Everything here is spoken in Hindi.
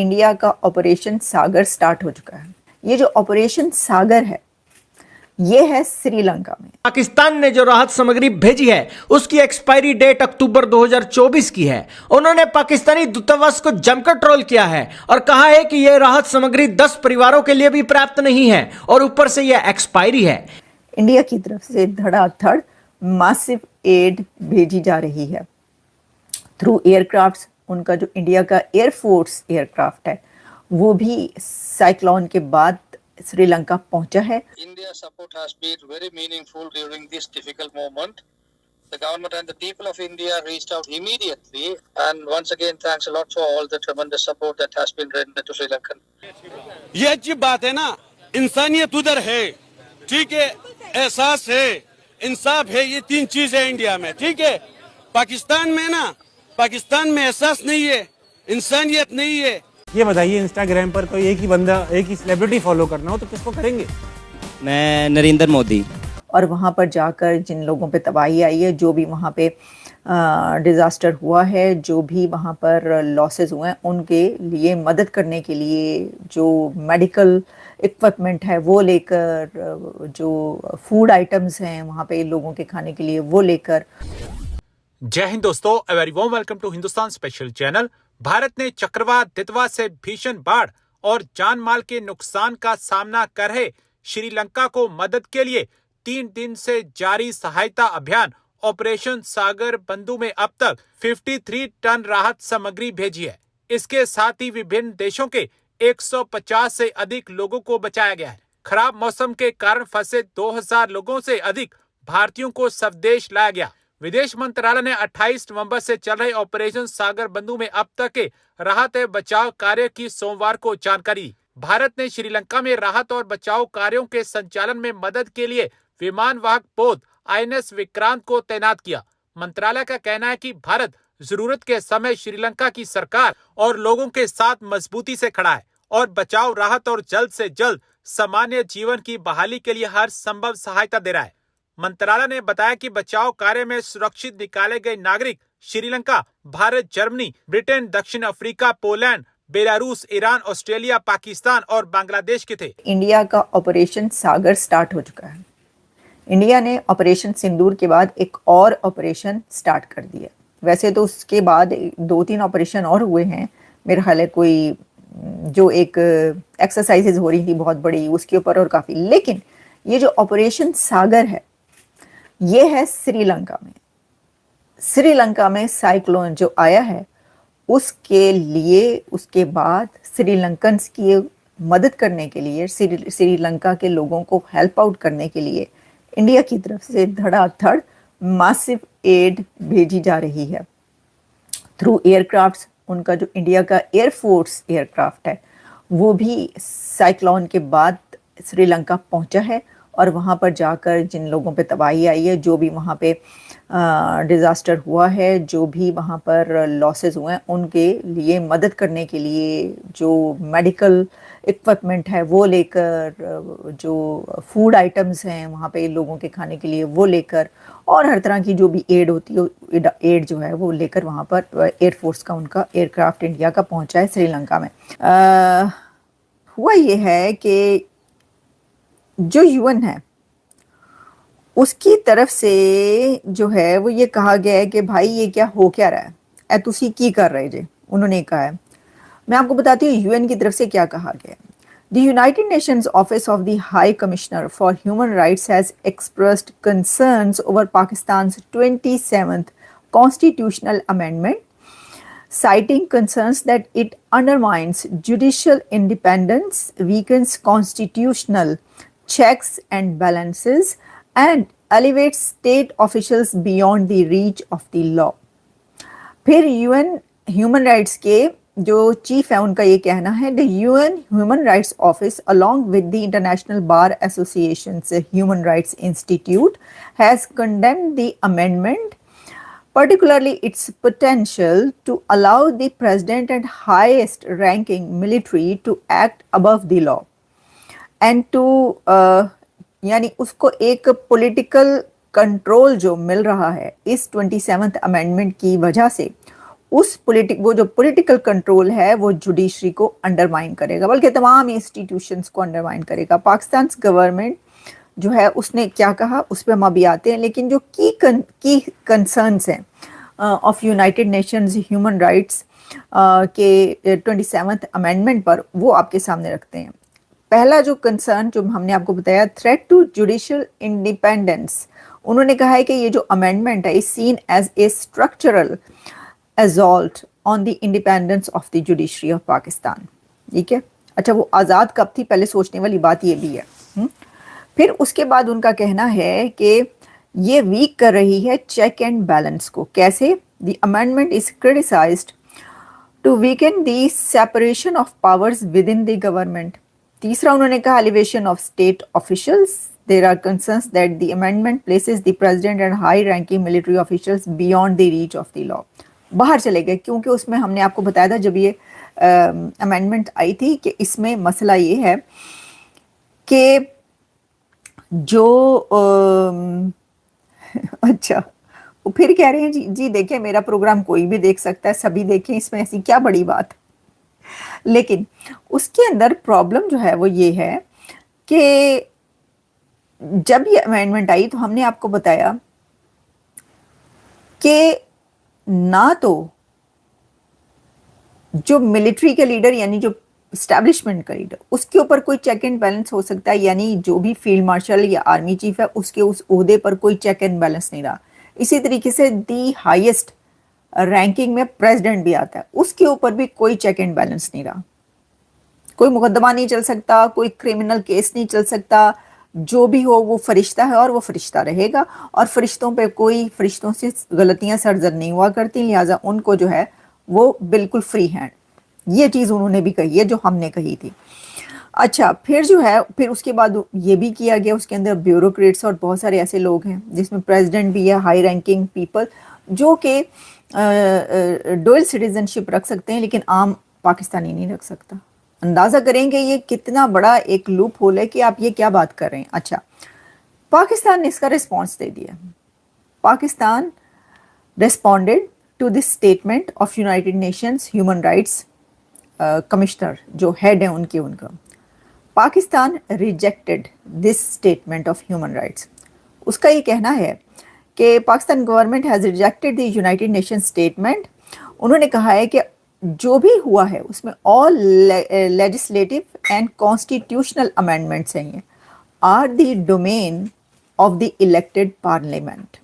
इंडिया का ऑपरेशन सागर स्टार्ट हो चुका है। ये जो ऑपरेशन सागर है ये है श्रीलंका में। पाकिस्तान ने जो राहत सामग्री भेजी है उसकी एक्सपायरी डेट अक्टूबर 2024 की है। उन्होंने पाकिस्तानी दूतावास को जमकर ट्रोल किया है और कहा है कि यह राहत सामग्री 10 परिवारों के लिए भी पर्याप्त नहीं है और ऊपर से यह एक्सपायरी है। इंडिया की तरफ से धड़ाधड़ मासिव एड भेजी जा रही है थ्रू एयरक्राफ्ट्स। उनका जो इंडिया का एयरफोर्स एयरक्राफ्ट है वो भी साइक्लोन के बाद श्रीलंका पहुंचा है। India's support has been very meaningful during this difficult moment. The government and the people of India reached out immediately, and once again thanks a lot for all the tremendous support that has been rendered to Sri Lankan. ये अच्छी बात है ना, इंसानियत उधर है, ठीक है, एहसास है, इंसाफ है, ये तीन चीज है इंडिया में, ठीक है। पाकिस्तान में ना, पाकिस्तान में एहसास नहीं है, इंसानियत नहीं है। ये बताइए, इंस्टाग्राम पर कोई एक ही बंदा, एक ही सेलिब्रिटी फॉलो करना हो तो किसको करेंगे? मैं नरेंद्र मोदी। और वहाँ पर जाकर जिन लोगों पे तबाही आई है, जो भी वहाँ पे डिज़ास्टर हुआ है, जो भी वहाँ पर लॉसेस हुए हैं, उनके लिए मदद करने के लिए जो मेडिकल इक्विपमेंट है वो लेकर, जो फूड आइटम्स हैं वहाँ पे लोगों के खाने के लिए वो लेकर। जय हिंद दोस्तों, a very warm welcome to Hindustan special channel. Bharat ने चक्रवात दितवा से भीषण बाढ़ और जान माल के नुकसान का सामना कर रहे श्रीलंका को मदद के लिए 3 दिन से जारी सहायता अभियान ऑपरेशन सागर बंधु में अब तक 53 टन राहत सामग्री भेजी है। इसके साथ ही विभिन्न देशों के 150 से अधिक लोगों को बचाया गया है। खराब मौसम के कारण फंसे 2000 लोगों से अधिक भारतीयों को स्वदेश लाया गया। विदेश मंत्रालय ने 28 नवंबर से चल रहे ऑपरेशन सागर बंधु में अब तक के राहत और बचाव कार्य की सोमवार को जानकारी। भारत ने श्रीलंका में राहत और बचाव कार्यों के संचालन में मदद के लिए विमान वाहक पोत INS विक्रांत को तैनात किया। मंत्रालय का कहना है कि भारत जरूरत के समय श्रीलंका की सरकार और लोगों के साथ मजबूती से खड़ा है और बचाव, राहत और जल्द से जल्द सामान्य जीवन की बहाली के लिए हर संभव सहायता दे रहा है। मंत्रालय ने बताया कि बचाव कार्य में सुरक्षित निकाले गए नागरिक श्रीलंका, भारत, जर्मनी, ब्रिटेन, दक्षिण Africa, Poland, Belarus, Iran, Australia, Pakistan और बांग्लादेश के थे। इंडिया का ऑपरेशन सागर स्टार्ट हो चुका है। इंडिया ने ऑपरेशन सिंदूर के बाद एक और ऑपरेशन स्टार्ट कर दिया। वैसे तो उसके बाद 2-3 ऑपरेशन और हुए हैं, मेरे ख्याल है कोई जो एक एक्सरसाइजेज हो रही थी बहुत बड़ी, उसके ऊपर और काफ़ी। लेकिन ये जो ऑपरेशन सागर है ये है श्रीलंका में। श्रीलंका में साइक्लोन जो आया है उसके लिए, उसके बाद श्रीलंकन्स की मदद करने के लिए, श्रीलंका के लोगों को हेल्प आउट करने के लिए इंडिया की तरफ से धड़ाधड़ मासिव एड भेजी जा रही है थ्रू एयरक्राफ्ट्स। उनका जो इंडिया का एयरफोर्स एयरक्राफ्ट है वो भी साइक्लोन के बाद श्रीलंका पहुंचा है और वहाँ पर जाकर जिन लोगों पे तबाही आई है, जो भी वहाँ पे डिज़ास्टर हुआ है, जो भी वहाँ पर लॉसेस हुए हैं, उनके लिए मदद करने के लिए जो मेडिकल इक्विपमेंट है वो लेकर, जो फूड आइटम्स हैं वहाँ पे लोगों के खाने के लिए वो लेकर, और हर तरह की जो भी एड होती है, एड जो है वो लेकर वहाँ पर एयरफोर्स का उनका एयरक्राफ्ट इंडिया का पहुँचा है श्रीलंका में। हुआ ये है कि जो यूएन है उसकी तरफ से जो है वो ये कहा गया है कि भाई ये क्या हो क्या रहा है, ए तुसी की कर रहे जे, उन्होंने कहा है। मैं आपको बताती हूँ यूएन की तरफ से क्या कहा गया है। The United Nations office of the high commissioner for human rights has expressed concerns over Pakistan's 27th constitutional amendment, citing concerns that it undermines judicial independence, weakens constitutional checks and balances, and elevates state officials beyond the reach of the law. फिर यूएन ह्यूमन राइट्स के जो चीफ है उनका ये कहना है, the UN human rights office along with the International Bar Association's Human Rights Institute has condemned the amendment, particularly its potential to allow the president and highest ranking military to act above the law and to यानी उसको एक पॉलिटिकल कंट्रोल जो मिल रहा है इस 27th अमेंडमेंट की वजह से, वो जो पॉलिटिकल कंट्रोल है वो जुडिशरी को अंडरमाइन करेगा, बल्कि तमाम इंस्टीट्यूशंस को अंडरमाइन करेगा। पाकिस्तान गवर्नमेंट जो है उसने क्या कहा उस पर हम अभी आते हैं, लेकिन जो की कंसर्न्स हैं of United Nations human rights के 27th अमेंडमेंट पर वो आपके सामने रखते हैं। पहला जो कंसर्न जो हमने आपको बताया, थ्रेट टू जुडिशियल इंडिपेंडेंस, उन्होंने कहा है कि ये जो अमेंडमेंट है is seen as a structural assault on the independence of the judiciary of Pakistan. ठीक है, अच्छा वो आज़ाद कब थी, पहले सोचने वाली बात ये भी है। फिर उसके बाद उनका कहना है कि ये वीक कर रही है चेक एंड बैलेंस को। कैसे? The amendment is criticised to weaken the separation of powers within the government. तीसरा उन्होंने कहा elevation of state officials, there are concerns that the amendment places the president and high ranking military officials beyond the reach of the law. बाहर चले गए, क्योंकि उसमें हमने आपको बताया था जब ये अमेंडमेंट आई थी कि इसमें मसला ये है कि जो अच्छा वो फिर कह रहे हैं जी देखें मेरा प्रोग्राम कोई भी देख सकता है, सभी देखें, इसमें ऐसी क्या बड़ी बात। लेकिन उसके अंदर प्रॉब्लम जो है वो ये है कि जब ये अमेंडमेंट आई तो हमने आपको बताया कि ना तो जो मिलिट्री के लीडर यानी जो स्टैब्लिशमेंट का लीडर उसके ऊपर कोई चेक एंड बैलेंस हो सकता है, यानी जो भी फील्ड मार्शल या आर्मी चीफ है उसके उस ओहदे पर कोई चेक एंड बैलेंस नहीं रहा। इसी तरीके से दी हाईएस्ट रैंकिंग में प्रेसिडेंट भी आता है, उसके ऊपर भी कोई चेक एंड बैलेंस नहीं रहा। कोई मुकदमा नहीं चल सकता, कोई क्रिमिनल केस नहीं चल सकता, जो भी हो वो फरिश्ता है और वो फरिश्ता रहेगा, और फरिश्तों पे कोई फरिश्तों से गलतियां सरजद नहीं हुआ करती, लिहाजा उनको जो है वो बिल्कुल फ्री हैंड। ये चीज़ उन्होंने भी कही है जो हमने कही थी। अच्छा फिर जो है फिर उसके बाद ये भी किया गया, उसके अंदर ब्यूरोक्रेट्स और बहुत सारे ऐसे लोग हैं जिसमें प्रेसिडेंट भी है, हाई रैंकिंग पीपल जो कि डुअल सिटीजनशिप रख सकते हैं लेकिन आम पाकिस्तानी नहीं रख सकता। अंदाज़ा करेंगे ये कितना बड़ा एक लूप होल है कि आप ये क्या बात कर रहे हैं। अच्छा, पाकिस्तान ने इसका रिस्पॉन्स दे दिया। Pakistan responded to this statement of United Nations human rights commissioner जो हेड है उनका। Pakistan rejected this statement of human rights. उसका ये कहना है कि Pakistan government has rejected the United Nation statement. उन्होंने कहा है कि जो भी हुआ है उसमें all legislative and constitutional amendments हैं, ये are the domain of the elected parliament.